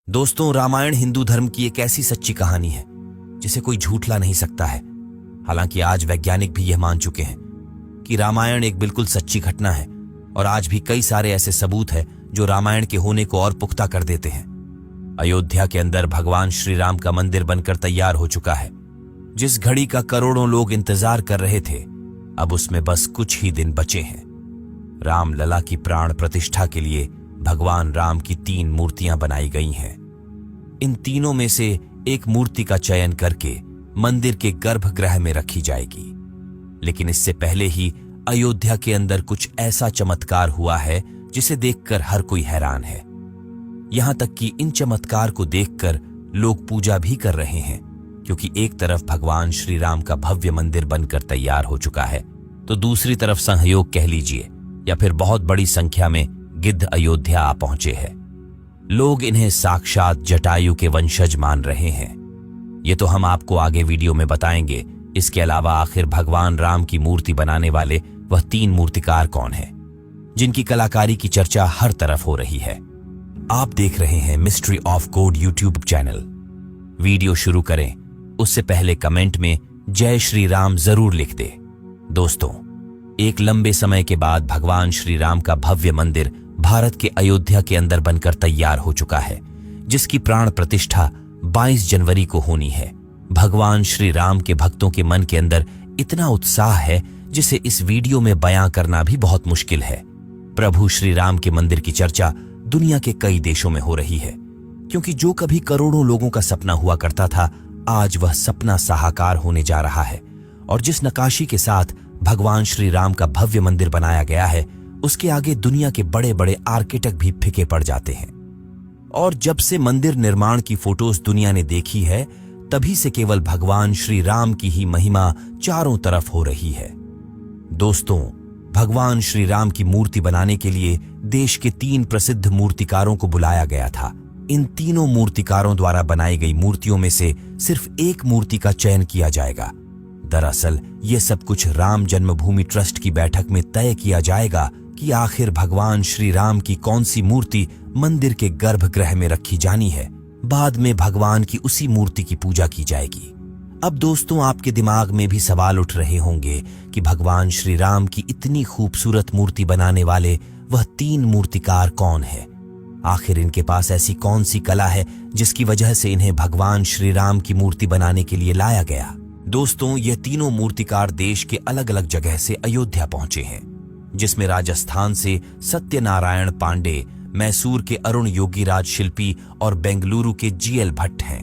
दोस्तों, रामायण हिंदू धर्म की एक ऐसी सच्ची कहानी है जिसे कोई झूठला नहीं सकता है। हालांकि आज वैज्ञानिक भी यह मान चुके हैं कि रामायण एक बिल्कुल सच्ची घटना है, और आज भी कई सारे ऐसे सबूत हैं जो रामायण के होने को और पुख्ता कर देते हैं। अयोध्या के अंदर भगवान श्री राम का मंदिर बनकर तैयार हो चुका है। जिस घड़ी का करोड़ों लोग इंतजार कर रहे थे, अब उसमें बस कुछ ही दिन बचे हैं। राम लला की प्राण प्रतिष्ठा के लिए भगवान राम की 3 मूर्तियां बनाई गई हैं। इन तीनों में से एक मूर्ति का चयन करके मंदिर के गर्भगृह में रखी जाएगी। लेकिन इससे पहले ही अयोध्या के अंदर कुछ ऐसा चमत्कार हुआ है जिसे देखकर हर कोई हैरान है। यहां तक कि इन चमत्कार को देखकर लोग पूजा भी कर रहे हैं, क्योंकि एक तरफ भगवान श्री राम का भव्य मंदिर बनकर तैयार हो चुका है, तो दूसरी तरफ संयोग कह लीजिए या फिर बहुत बड़ी संख्या में गिद्ध अयोध्या आ पहुंचे हैं। लोग इन्हें साक्षात जटायु के वंशज मान रहे हैं। ये तो हम आपको आगे वीडियो में बताएंगे। इसके अलावा आखिर भगवान राम की मूर्ति बनाने वाले वह 3 मूर्तिकार कौन हैं, जिनकी कलाकारी की चर्चा हर तरफ हो रही है। आप देख रहे हैं mystery of code YouTube channel. Video शुरू करें उससे पहले कमेंट में जय श्री राम जरूर लिख दे। दोस्तों, एक लंबे समय के बाद भगवान श्री राम का भव्य मंदिर भारत के अयोध्या के अंदर बनकर तैयार हो चुका है, जिसकी प्राण प्रतिष्ठा 22 जनवरी को होनी है। भगवान श्री राम के भक्तों के मन के अंदर इतना उत्साह है जिसे इस वीडियो में बयां करना भी बहुत मुश्किल है। प्रभु श्री राम के मंदिर की चर्चा दुनिया के कई देशों में हो रही है, क्योंकि जो कभी करोड़ों लोगों का सपना हुआ करता था, आज वह सपना साकार होने जा रहा है। और जिस नक्काशी के साथ भगवान श्री राम का भव्य मंदिर बनाया गया है, उसके आगे दुनिया के बड़े बड़े आर्किटेक्ट भी फीके पड़ जाते हैं। और जब से मंदिर निर्माण की फोटोज दुनिया ने देखी है, तभी से केवल भगवान श्री राम की ही महिमा चारों तरफ हो रही है। दोस्तों, भगवान श्री राम की मूर्ति बनाने के लिए देश के 3 प्रसिद्ध मूर्तिकारों को बुलाया गया था। इन तीनों मूर्तिकारों द्वारा बनाई गई मूर्तियों में से सिर्फ एक मूर्ति का चयन किया जाएगा। दरअसल ये सब कुछ राम जन्मभूमि ट्रस्ट की बैठक में तय किया जाएगा कि आखिर भगवान श्री राम की कौन सी मूर्ति मंदिर के गर्भगृह में रखी जानी है। बाद में भगवान की उसी मूर्ति की पूजा की जाएगी। अब दोस्तों, आपके दिमाग में भी सवाल उठ रहे होंगे कि भगवान श्री राम की इतनी खूबसूरत मूर्ति बनाने वाले वह 3 मूर्तिकार कौन है। आखिर इनके पास ऐसी कौन सी कला है जिसकी वजह से इन्हें भगवान श्री राम की मूर्ति बनाने के लिए लाया गया। दोस्तों, ये तीनों मूर्तिकार देश के अलग अलग जगह से अयोध्या पहुंचे हैं, जिसमें राजस्थान से सत्यनारायण पांडे, मैसूर के अरुण योगीराज शिल्पी और बेंगलुरु के जीएल भट्ट हैं।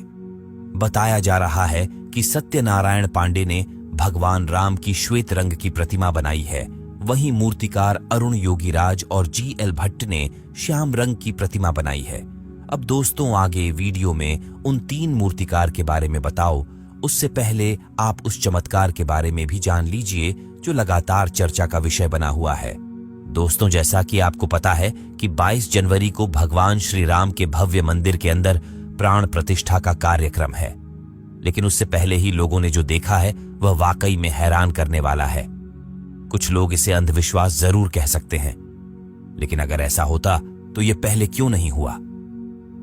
बताया जा रहा है कि सत्यनारायण पांडे ने भगवान राम की श्वेत रंग की प्रतिमा बनाई है, वहीं मूर्तिकार अरुण योगीराज और जीएल भट्ट ने श्याम रंग की प्रतिमा बनाई है। अब दोस्तों, आगे वीडियो में उन 3 मूर्तिकार के बारे में बताओ, उससे पहले आप उस चमत्कार के बारे में भी जान लीजिए जो लगातार चर्चा का विषय बना हुआ है। दोस्तों, जैसा कि आपको पता है कि 22 जनवरी को भगवान श्री राम के भव्य मंदिर के अंदर प्राण प्रतिष्ठा का कार्यक्रम है। लेकिन उससे पहले ही लोगों ने जो देखा है वह वाकई में हैरान करने वाला है। कुछ लोग इसे अंधविश्वास जरूर कह सकते हैं, लेकिन अगर ऐसा होता तो यह पहले क्यों नहीं हुआ।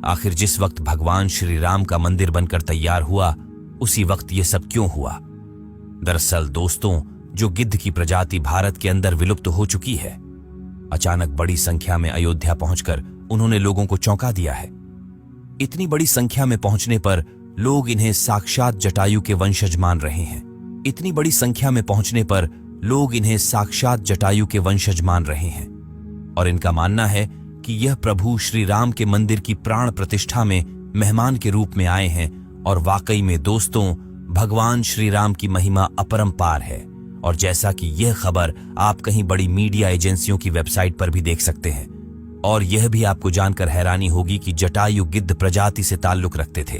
आखिर जिस वक्त भगवान श्री राम का मंदिर बनकर तैयार हुआ, उसी वक्त यह सब क्यों हुआ। दरअसल दोस्तों, जो गिद्ध की प्रजाति भारत के अंदर विलुप्त हो चुकी है, अचानक बड़ी संख्या में अयोध्या पहुंचकर उन्होंने लोगों को चौंका दिया है। इतनी बड़ी संख्या में पहुंचने पर लोग इन्हें साक्षात जटायु के वंशज मान रहे हैं। इतनी बड़ी संख्या में पहुंचने पर लोग इन्हें साक्षात जटायु के वंशज मान रहे हैं, और इनका मानना है कि यह प्रभु श्री राम के मंदिर की प्राण प्रतिष्ठा में मेहमान के रूप में आए हैं। और वाकई में दोस्तों, भगवान श्री राम की महिमा अपरंपार है। और जैसा कि यह खबर आप कहीं बड़ी मीडिया एजेंसियों की वेबसाइट पर भी देख सकते हैं। और यह भी आपको जानकर हैरानी होगी कि जटायु गिद्ध प्रजाति से ताल्लुक रखते थे,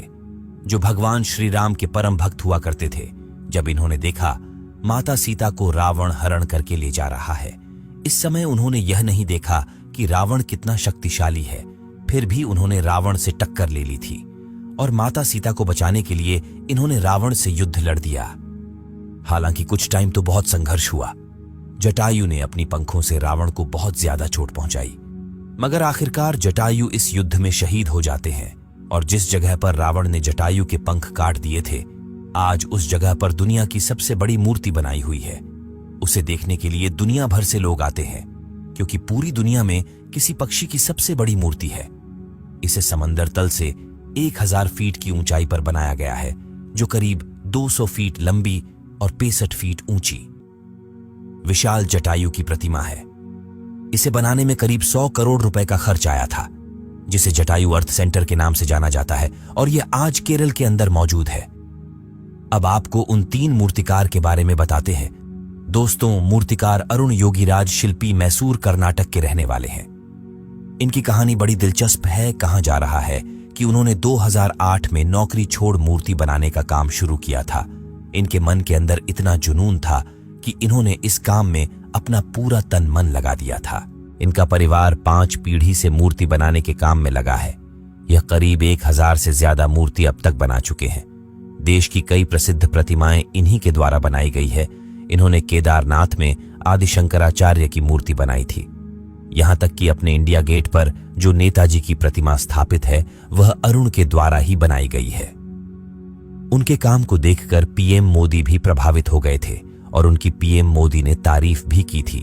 जो भगवान श्री राम के परम भक्त हुआ करते थे। जब इन्होंने देखा माता सीता को रावण हरण करके ले जा रहा है, इस समय उन्होंने यह नहीं देखा कि रावण कितना शक्तिशाली है, फिर भी उन्होंने रावण से टक्कर ले ली थी और माता सीता को बचाने के लिए इन्होंने रावण से युद्ध लड़ दिया। हालांकि कुछ टाइम तो बहुत संघर्ष हुआ। जटायु ने अपनी पंखों से रावण को बहुत ज्यादा चोट पहुंचाई, मगर आखिरकार जटायु इस युद्ध में शहीद हो जाते हैं और जिस जगह पर रावण ने जटायु के पंख काट दिए थे, आज उस जगह पर दुनिया की सबसे बड़ी मूर्ति बनाई हुई है। उसे देखने के लिए दुनिया भर से लोग आते हैं, क्योंकि पूरी दुनिया में किसी पक्षी की सबसे बड़ी मूर्ति है। इसे समंदर तल से 1000 फीट की ऊंचाई पर बनाया गया है, जो करीब 200 फीट लंबी और 65 फीट ऊंची विशाल जटायु की प्रतिमा है। इसे बनाने में करीब 100 करोड़ रुपए का खर्च आया था, जिसे जटायु अर्थ सेंटर के नाम से जाना जाता है, और यह आज केरल के अंदर मौजूद है। अब आपको उन 3 मूर्तिकार के बारे में बताते हैं। दोस्तों, मूर्तिकार अरुण योगीराज शिल्पी मैसूर कर्नाटक के रहने वाले हैं। इनकी कहानी बड़ी दिलचस्प है। कहा जा रहा है कि उन्होंने 2008 में नौकरी छोड़ मूर्ति बनाने का काम शुरू किया था। इनके मन के अंदर इतना जुनून था कि इन्होंने इस काम में अपना पूरा तन मन लगा दिया था। इनका परिवार 5 पीढ़ी से मूर्ति बनाने के काम में लगा है। यह करीब 1000 से ज्यादा मूर्ति अब तक बना चुके हैं। देश की कई प्रसिद्ध प्रतिमाएं इन्हीं के द्वारा बनाई गई है। इन्होंने केदारनाथ में आदि शंकराचार्य की मूर्ति बनाई थी। यहां तक कि अपने इंडिया गेट पर जो नेताजी की प्रतिमा स्थापित है, वह अरुण के द्वारा ही बनाई गई है। उनके काम को देखकर पीएम मोदी भी प्रभावित हो गए थे और उनकी पीएम मोदी ने तारीफ भी की थी।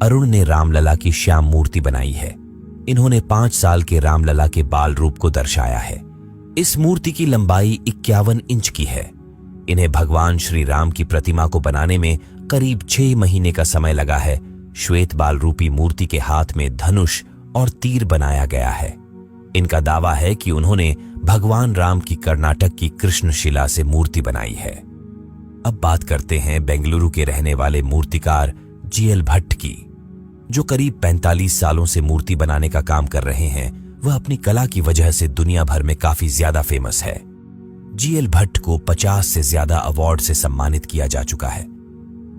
अरुण ने रामलला की श्याम मूर्ति बनाई है। इन्होंने 5 साल के रामलला के बाल रूप को दर्शाया है। इस मूर्ति की लंबाई 51 इंच की है। इन्हें भगवान श्री राम की प्रतिमा को बनाने में करीब 6 महीने का समय लगा है। श्वेत बाल रूपी मूर्ति के हाथ में धनुष और तीर बनाया गया है। इनका दावा है कि उन्होंने भगवान राम की कर्नाटक की कृष्णशिला से मूर्ति बनाई है। अब बात करते हैं बेंगलुरु के रहने वाले मूर्तिकार जीएल भट्ट की, जो करीब 45 सालों से मूर्ति बनाने का काम कर रहे हैं। वह अपनी कला की वजह से दुनिया भर में काफी ज्यादा फेमस है। जीएल भट्ट को 50 से ज्यादा अवार्ड से सम्मानित किया जा चुका है।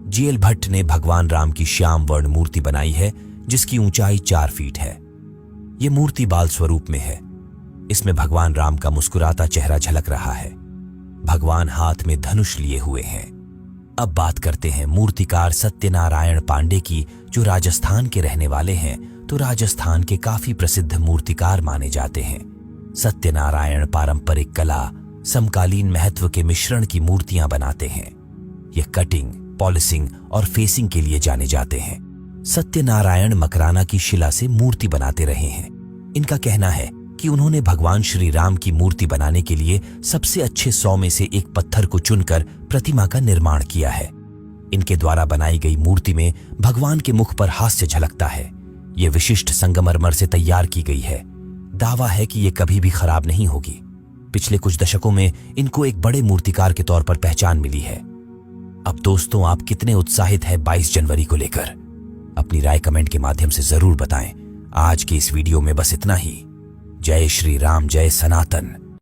जीएल भट्ट ने भगवान राम की श्याम वर्ण मूर्ति बनाई है, जिसकी ऊंचाई 4 फीट है। यह मूर्ति बाल स्वरूप में है। इसमें भगवान राम का मुस्कुराता चेहरा झलक रहा है। भगवान हाथ में धनुष लिए हुए हैं। अब बात करते हैं मूर्तिकार सत्यनारायण पांडे की, जो राजस्थान के रहने वाले हैं। तो राजस्थान के काफी प्रसिद्ध मूर्तिकार माने जाते हैं। सत्यनारायण पारंपरिक कला, समकालीन महत्व के मिश्रण की मूर्तियां बनाते हैं। ये कटिंग, पॉलिशिंग और फेसिंग के लिए जाने जाते हैं। सत्यनारायण मकराना की शिला से मूर्ति बनाते रहे हैं। इनका कहना है कि उन्होंने भगवान श्री राम की मूर्ति बनाने के लिए सबसे अच्छे 100 में से एक पत्थर को चुनकर प्रतिमा का निर्माण किया है। इनके द्वारा बनाई गई मूर्ति में भगवान के मुख पर हास्य झलकता है। यह विशिष्ट संगमरमर से तैयार की गई है। दावा है कि यह कभी भी खराब नहीं होगी। पिछले कुछ दशकों में इनको एक बड़े मूर्तिकार के तौर पर पहचान मिली है। अब दोस्तों, आप कितने उत्साहित हैं 22 जनवरी को लेकर? अपनी राय कमेंट के माध्यम से जरूर बताएं। आज की इस वीडियो में बस इतना ही। जय श्री राम, जय सनातन।